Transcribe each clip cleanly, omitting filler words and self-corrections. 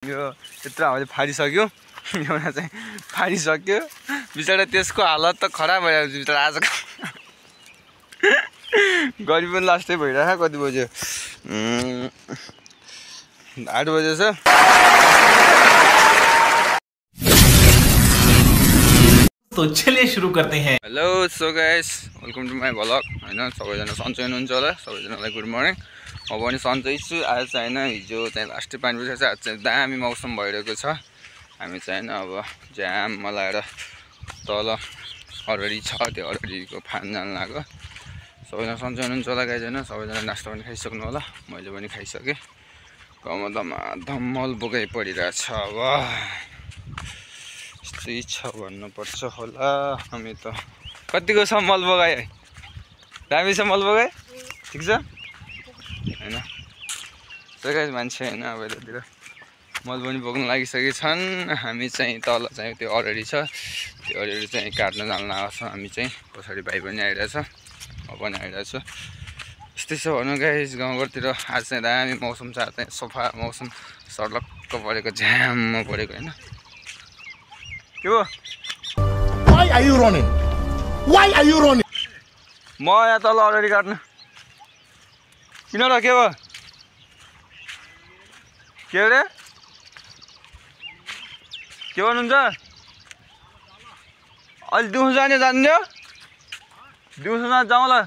यो यत्रो हामीले फाडिसक्यो एउटा चाहिँ फाडिसक्यो बिचरा त्यसको हालत त खराब भइरहेको छ बिचरा आज गरी पनि लास्टै भइरहेको कति बज्यो 8 बजेछ तो चलिए शुरू करते हैं। Hello so guys welcome to my vlog हैन सबैजना सन्चै हुनुहुन्छ होला सबैजनालाई गुड मर्निङ म पनि सन्चै छु आज चाहिँ हैन हिजो चाहिँ लास्टै पानी परिरहेको छ आज चाहिँ दामी मौसम भइरहेको छ हामी चाहिँ हैन अब जाम मलाएर तल अरडी छ त्यो अरडीको फान जान लाग्यो सबैजना सन्चै हुनुहुन्छ होला गाइस हैन सबैजना नास्ता पनि खाइसक्नु होला मैले पनि खाइसकेँ गाउँमा धम्मल बोकाइ परिरहेछ अब यस्तै छ भन्नुपर्छ होला हामी त कतिको छ मल बगाए दामी छ मल बगाए ठिक छ हैन सबै मान्छे हैन अब यतातिर मल पनि बोक्न लागिसकेका छन् हामी चाहिँ तल चाहिँ त्यो अरडी छ त्यो अरडी चाहिँ काट्न जान लागेको छ हामी चाहिँ पछाडि भाइ पनि आइरहेछ म पनि आइरहेछु यस्तै छ भनौँ गाइस गाउँघरतिर आज चाहिँ दामी मौसम छ आज चाहिँ सफा मौसम सर्लक्क परेको झ्याममा परेको हैन के हो Why are you running? Why are you running? म यहाँ तल अरडी काट्नु किन र के भयो के अरे के भन्नुहुन्छ अलि दिउँसो जाने जान्थ्यो दिउँसो जाउँला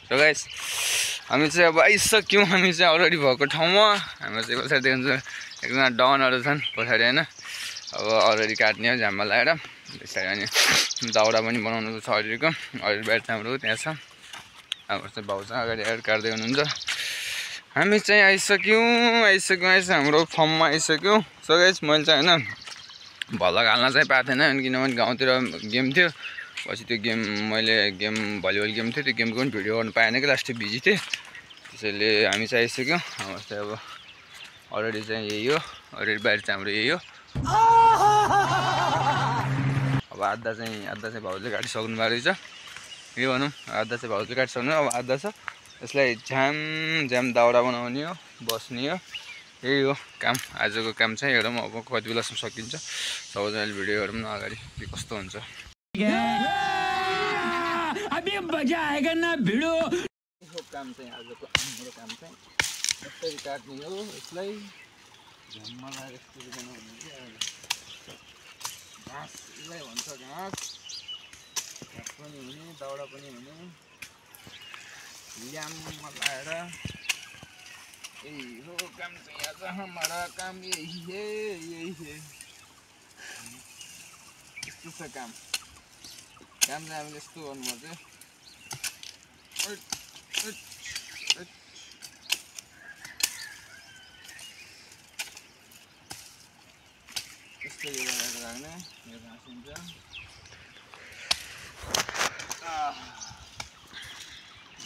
सो गाइस हामी चाहिँ अब आइसक्यौँ हामी चाहिँ अलरेडी भएको ठाउँमा हाम्रो चाहिँ पछाडि देख्नुहुन्छ एकजना डनहरू छन् पछाडि होइन अब अलरेडी काट्ने हो झ्याममा लगाएर त्यसरी अनि दाउरा पनि बनाउनु छ अलिको अलरेडी ब्याट हाम्रो त्यहाँ छ हाम्रो चाहिँ भाउ चाहिँ अगाडि आएर काट्दै हुनुहुन्छ हामी चाहिँ आइसक्यौँ हाम्रो फर्ममा आइसक्यौँ सो गाइस मैले चाहिँ होइन भलक हाल्न चाहिँ पाएको थिएन किनभने गाउँतिर गेम थियो पछि त्यो गेम मैले भलिबल गेम थियो त्यो गेमको पनि भिडियो गर्नु पाएन कि लास्टै बिजी थिएँ त्यसैले हामी चाहिँ आइसक्यौँ हाम्रो चाहिँ अब अलरेडी चाहिँ यही हो अलरेडी बाहिर चाहिँ हाम्रो यही हो अब आधा चाहिँ भाउजूले काटिसक्नु भएको रहेछ के भनौँ आधा चाहिँ भाउजूले काटिसक्नु अब आधा छ यसलाई झ्याम दाउरा बनाउने हो बस्ने हो यही हो काम आजको काम चाहिँ हेरौँ अब कति बेलासम्म सकिन्छ सबैजनाले भिडियो हेरौँ न अगाडि के कस्तो हुन्छ अभी मजा आएगा ना भिडियो काम चाहिँ आजको हाम्रो काम चाहिँ यसरी काट्ने हो यसलाई झ्याममा लगाएर यसरी बनाउने कि घाँस यसलाई भन्छ घाँस पनि हुने दाउरा पनि हुने ल्याममा लगाएर यही हो काम चाहिँ आज हमारा काम यही है यस्तो छ काम चाहिँ हामीले यस्तो गर्नुपर्छ यस्तो यो लगाएर राख्ने यो घाँस हुन्छ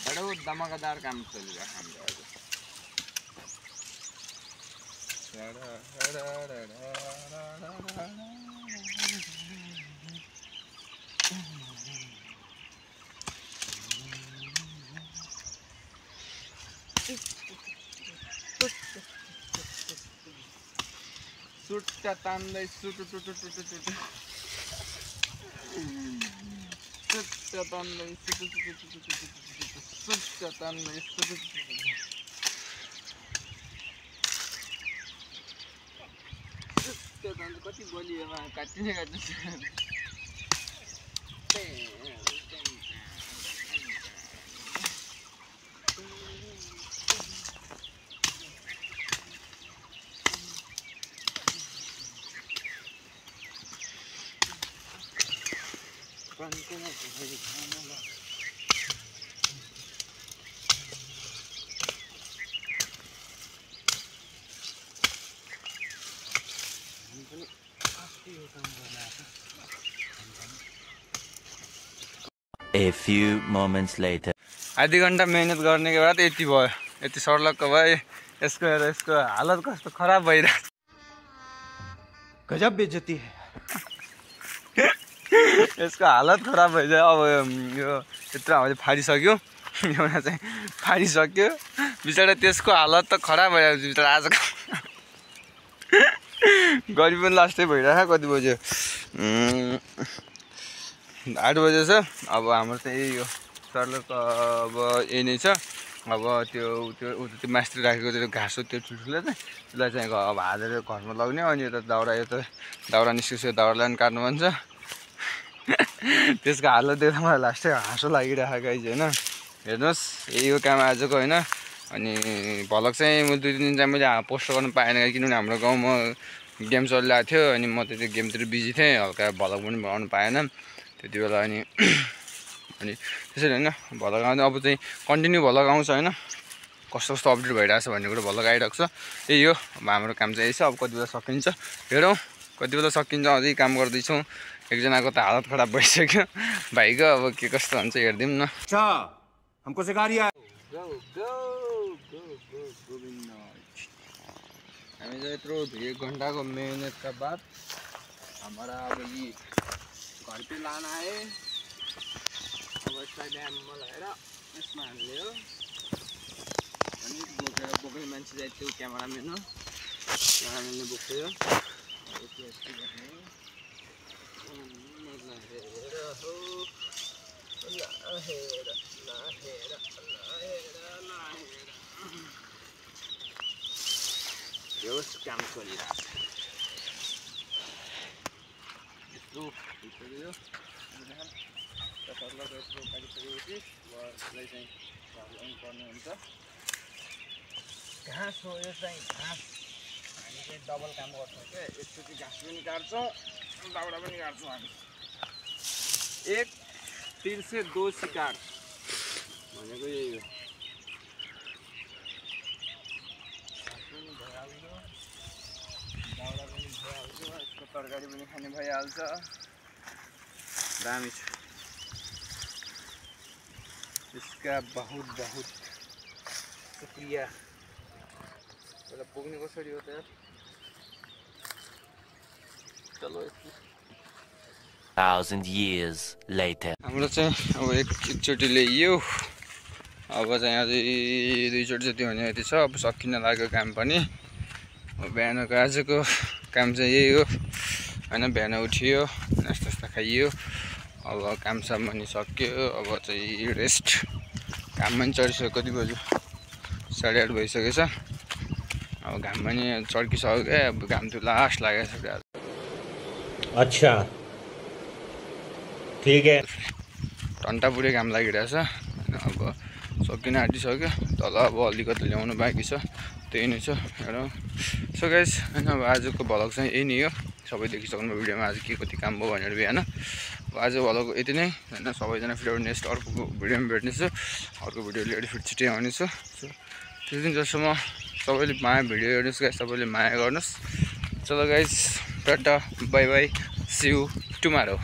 बडो धमाकादार काम चलिरहेको हाम्रो आज सुट्टा तान्दै सुट्टा तान्दै कति बलिएमा काटिने A few moments later. आधी घन्टा मेहनत गर्ने के बाद यति भयो यति सर्लक्क भयो यसको हालत कस्तो खराब भइरहेको गजब बेइज्जती है यसको हालत खराब भइसक्यो अब यो यत्रो हामीले फाडिसक्यो एउटा चाहिँ फालिसक्यो बिचरा त्यसको हालत त खराब भइरहेको छ बिचरा आजको गरी पनि लास्टै भइरहेको कति बज्यो 8 बजे छ अब हाम्रो चाहिँ यही हो सरले त अब यही नै छ अब त्यो मास्टर राखेको त्यो घाँस हो त्यो ठुल्ठुलो चाहिँ त्यसलाई चाहिँ अब हालेर घरमा लगाउने अनि यो दाउरा निस्किसक्यो दाउरालाई पनि काट्नु भन्छ त्यसको हालत देख्दा मलाई लास्टै हाँसो लागिरहेको गाइज होइन हेर्नुहोस् यही हो काम आजको होइन अनि भ्लग चाहिँ म 2-3 दिन चाहिँ मैले पोस्ट गर्नु पाएन किनभने हाम्रो गाउँमा गेम चलिरहेको थियो अनि म त्यो गेमतिर बिजी थिएँ हल्का भ्लग पनि बनाउनु पाएन त्यति बेला अनि त्यसरी होइन भ्लग आउँदा अब चाहिँ कन्टिन्यू भ्लग आउँछ होइन कस्तो कस्तो अपडेट भइरहेको छ भन्ने कुरो भ्लग आइरहेको छ यही हो अब हाम्रो काम चाहिँ यही छ अब कति बेला सकिन्छ हेरौँ कति बेला सकिन्छ अझै काम गर्दैछौँ एकजनाको त हालत खराब भइसक्यो भाइको अब के कस्तो हुन्छ हेरिदिउँ न हमको सिखा रिया हामी चाहिँ यत्रो 1 घन्टाको मेहनतका बाद हमारा अब यी घर पे लाना है अब यसलाई ड्याममा लगाएर यसमा हाल्ने हो अनि बोक्ने मान्छे चाहिँ त्यो क्यामेराम्यान हो क्यामेराम्यानले बोक्यो यो काम चलिरहेको छ यस्तो काटिसकेपछि यसलाई चाहिँ पर्ने हुन्छ घाँस हो यो चाहिँ घाँस हामी चाहिँ डबल काम गर्छौँ क्या एकचोटि घाँस पनि काट्छौँ दाउरा पनि काट्छौँ हामी एक तीर से 2 शिकार भनेको यही हो दाउरा पनि भइहाल्छ यसको तरकारी पनि खाने भइहाल्छ दामी छ इसका बहुत बहुत शुक्रिया पहिला पुग्ने कसरी हो त चलो 1,000 years later. हाम्रो चाहिँ अब एकचोटि ल्याइयो अब चाहिँ अझै 2 चोटि जति हुने यति छ अब सकिन लाग्यो काम पनि अब बिहानको आजको काम चाहिँ यही हो होइन बिहान उठियो नास्ता खाइयो अब काम साम पनि सक्यो अब चाहिँ रेस्ट घाम पनि चढिसक्यो कति बज्यो 8:30 भइसकेछ अब घाम पनि चड्किसक्यो अब घाम त लास्ट लागेको छ अच्छा ठीक है टन्टा पुरै घाम लागिरहेछ अब सकिन आँटिसक्यो तल अब अलिकति ल्याउनु बाँकी छ त्यही नै छ हेरौँ सो गाइस होइन अब आजको भ्लग चाहिँ यही नै हो सबै देखिसक्नु भिडियोमा आज के कति काम भयो भनेर बिहान अब आज भ्लग यति नै होइन सबैजना फेरि नेक्स्ट अर्को भिडियोमा भेट्नेछु अर्को भिडियो लिएर फेरि छिट्टै आउनेछु सो त्यो दिन जसम्म सबैले माया भिडियो हेर्नुहोस् गाइस सबैले माया गर्नुहोस् चलो guys tata bye bye see you tomorrow